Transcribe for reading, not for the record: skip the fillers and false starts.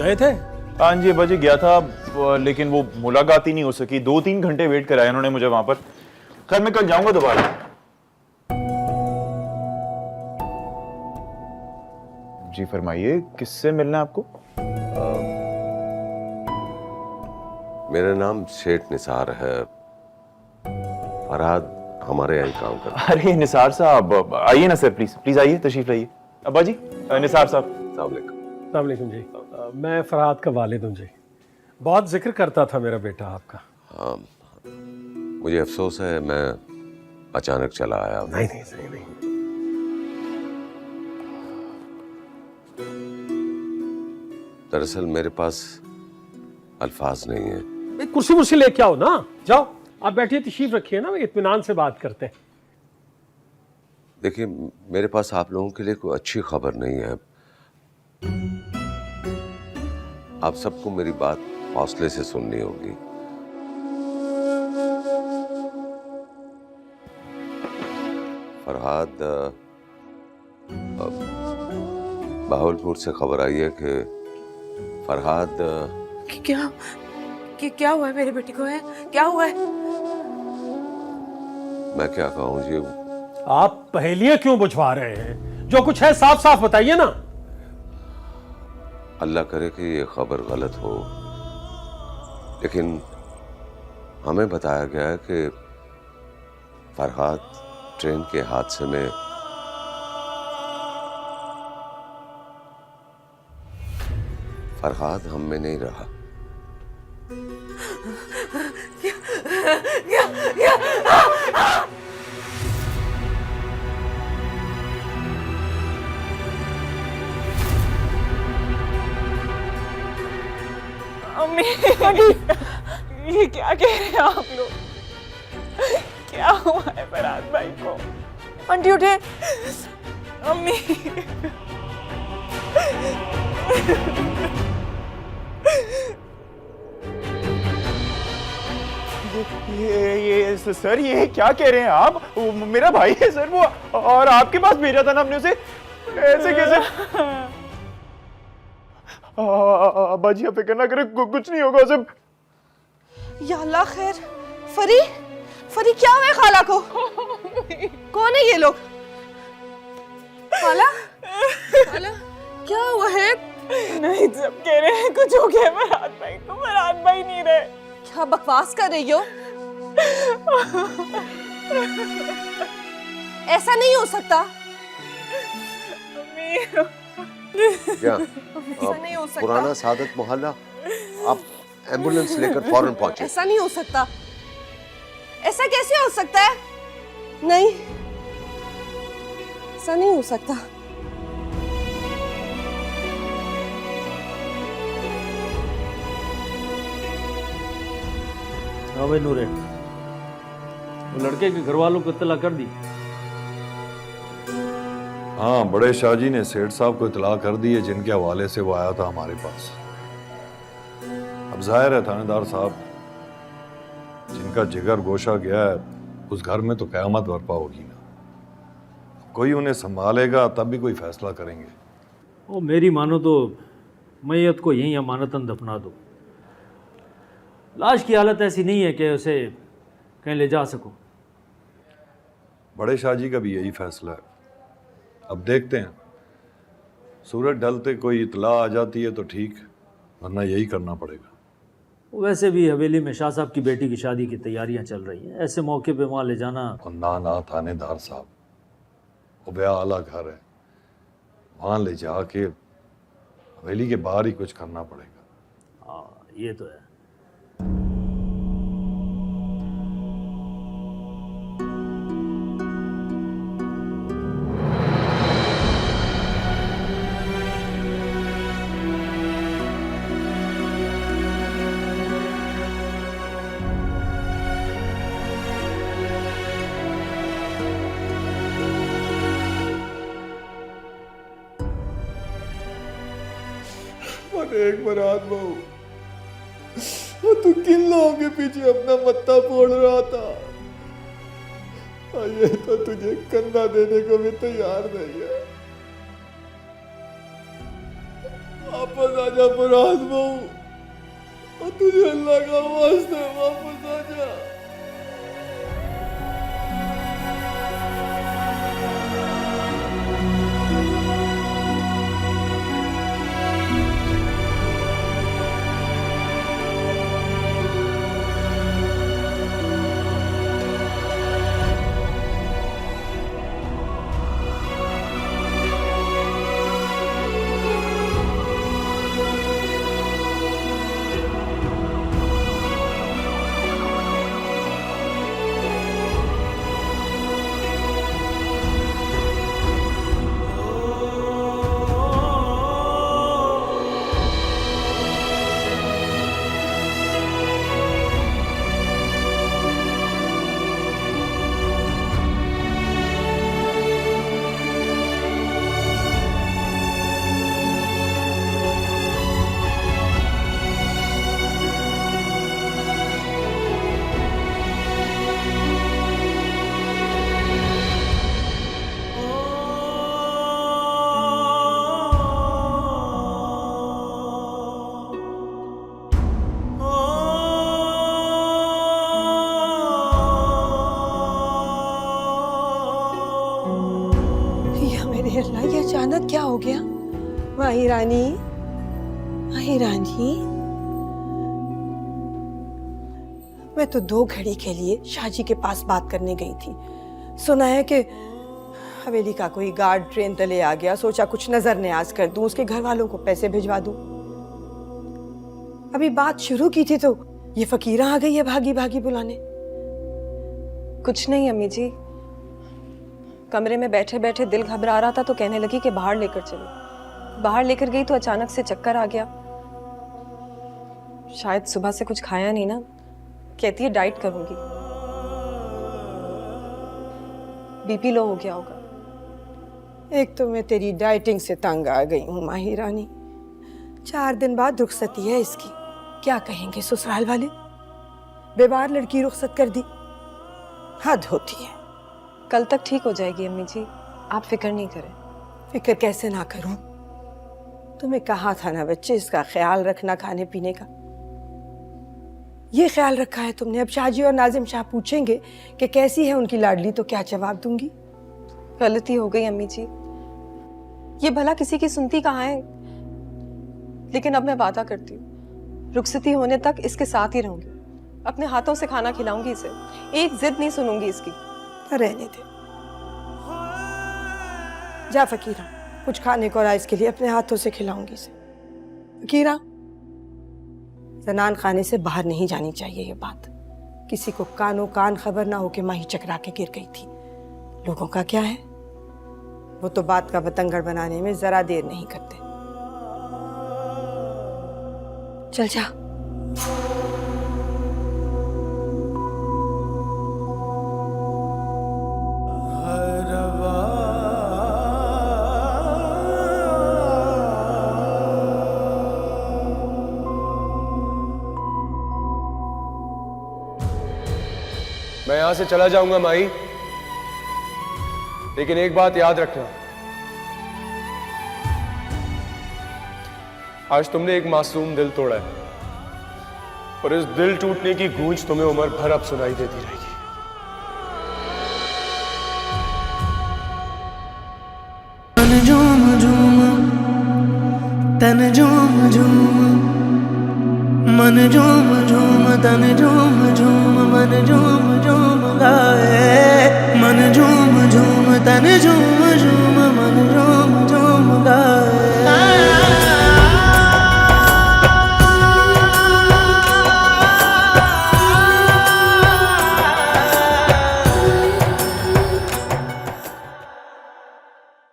गए थे? हाँ जी अब्बा जी गया था, लेकिन वो मुलाकात ही नहीं हो सकी। 2-3 घंटे वेट कराया उन्होंने मुझे वहां पर। खैर मैं कल जाऊंगा दोबारा। जी फरमाइए, किससे मिलना है आपको? मेरा नाम शेख निसार है। फरहाद हमारे यहाँ काम करता है। अरे निसार साहब आइए ना सर, प्लीज प्लीज आइए, तशरीफ लाइए। अब्बा जी, निसार साहब। अस्सलाम वालेकुम। अस्सलाम वालेकुम जी। मैं फरहाद का वालिद हूँ जी। बहुत जिक्र करता था मेरा बेटा आपका। हाँ, मुझे अफसोस है मैं अचानक चला आया। नहीं नहीं सही नहीं। दरअसल मेरे पास अल्फाज नहीं है। एक कुर्सी वुर्सी लेके आओ ना, जाओ आप बैठिए, तशरीफ रखिए ना, इत्मीनान से बात करते हैं। देखिए मेरे पास आप लोगों के लिए कोई अच्छी खबर नहीं है। आप सबको मेरी बात हौसले से सुननी होगी। फरहाद, बहावलपुर से खबर आई है कि फरहाद क्या हुआ है मेरे बेटे को? है क्या हुआ है? मैं क्या कहूँ जी। आप पहेलियां क्यों बुझवा रहे हैं? जो कुछ है साफ साफ बताइए ना। अल्लाह करे कि ये खबर गलत हो, लेकिन हमें बताया गया है कि फरहाद ट्रेन के हादसे में फरहाद हम में नहीं रहा। अम्मी ये क्या कह रहे हैं आप लोग? क्या हुआ है फरहाद भाई को? आंटी उठे। अम्मी ये सर ये क्या कह रहे हैं आप? मेरा भाई है सर वो, और आपके पास भेजा था ना हमने उसे। ऐसे कैसे? अब्बा जी आप फिक्र ना करें, कुछ नहीं होगा उसे। या अल्लाह खैर। फरी क्या हुआ है खाला को? कौन है ये लोग? खाला क्या हुआ है? नहीं सब कह रहे हैं कुछ हो गया फरहाद भाई को। फरहाद भाई नहीं रहे। क्या बकवास कर रही हो? ऐसा नहीं हो सकता। क्या नहीं हो सकता। पुराना सादत मोहल्ला, आप एम्बुलेंस लेकर फौरन पहुंचे। ऐसा नहीं हो सकता। ऐसा कैसे हो सकता है? नहीं ऐसा नहीं हो सकता। हाँ भाई नूरे, वो लड़के के घर वालों को इत्तला कर दी? हाँ, बड़े शाह जी ने सेठ साहब को इतला कर दी है, जिनके हवाले से वो आया था हमारे पास। अब जाहिर है थानेदार साहब, जिनका जिगर गोशा गया है उस घर में तो क़यामत बरपा होगी ना। कोई उन्हें संभालेगा तब भी कोई फैसला करेंगे। वो मेरी मानो तो मैयत को यहीं अमानतन दफना दो। लाश की हालत ऐसी नहीं है कि उसे कहीं ले जा सको। बड़े शाह जी का भी यही फैसला है। अब देखते हैं, सूरज ढलते कोई इतला आ जाती है तो ठीक, वरना यही करना पड़ेगा। वैसे भी हवेली में शाह साहब की बेटी की शादी की तैयारियां चल रही हैं, ऐसे मौके पे वहाँ ले जाना। ना ना थानेदार साहब, वो बया आला घर है, वहाँ ले जाके हवेली के बाहर ही कुछ करना पड़ेगा। हाँ ये तो है। एक बरात बहू, तू किन लोगों के पीछे अपना मत्था फोड़ रहा था? ये तो तुझे कंधा देने को भी तैयार नहीं है। अब वापस आ जा फरहाद बहू, और तुझे अल्लाह का वास्ता वापस आ जा। अल्लाह, ये अचानक क्या हो गया? माही रानी, माही रानी, मैं तो 2 घड़ी के लिए शाहजी के पास बात करने गई थी। सुना है कि हवेली का कोई गार्ड ट्रेन तले आ गया, सोचा कुछ नजर न्याज कर दूं, उसके घर वालों को पैसे भिजवा दूं। अभी बात शुरू की थी तो ये फकीरा आ गई है भागी भागी बुलाने। कुछ नहीं अम्मी जी, कमरे में बैठे बैठे दिल घबरा रहा था तो कहने लगी कि बाहर लेकर चलो। बाहर लेकर गई तो अचानक से चक्कर आ गया। शायद सुबह से कुछ खाया नहीं ना, कहती है डाइट करूंगी। बीपी लो हो गया होगा। एक तो मैं तेरी डाइटिंग से तंग आ गई हूँ माही रानी। 4 दिन बाद रुखसती है इसकी, क्या कहेंगे ससुराल वाले? बेवार लड़की रुखसत कर दी, हद होती है। कल तक ठीक हो जाएगी अम्मी जी, आप फिक्र नहीं करें। फिक्र कैसे ना करूं? तुम्हें कहा था ना बच्चे, इसका ख्याल रखना खाने पीने का। ये ख्याल रखा है तुमने। अब शाहजी और नाजिम शाह पूछेंगे कि कैसी है उनकी लाडली, तो क्या जवाब दूंगी? गलती हो गई अम्मी जी, ये भला किसी की सुनती कहाँ है। लेकिन अब मैं वादा करती हूँ, रुखसती होने तक इसके साथ ही रहूंगी। अपने हाथों से खाना खिलाऊंगी इसे, एक जिद नहीं सुनूंगी इसकी। रहने दे, जा फकीरा, कुछ खाने को ला इसके लिए, अपने हाथों से खिलाऊंगी इसे। फकीरा, जनान खाने से बाहर नहीं जानी चाहिए। ये बात किसी को कानो कान खबर ना हो कि माही चकरा के गिर गई थी। लोगों का क्या है, वो तो बात का बतंगड़ बनाने में जरा देर नहीं करते। चल जा। मैं यहां से चला जाऊंगा माही, लेकिन एक बात याद रखना, आज तुमने एक मासूम दिल तोड़ा है और इस दिल टूटने की गूंज तुम्हें उम्र भर अब सुनाई देती रहेगी। तन झूम झूम, तन झूम झूम, मन झूम झूम, तन झूम झूम, मन झूम झूम गाए। मन झूम झूम, तन झूम झूम।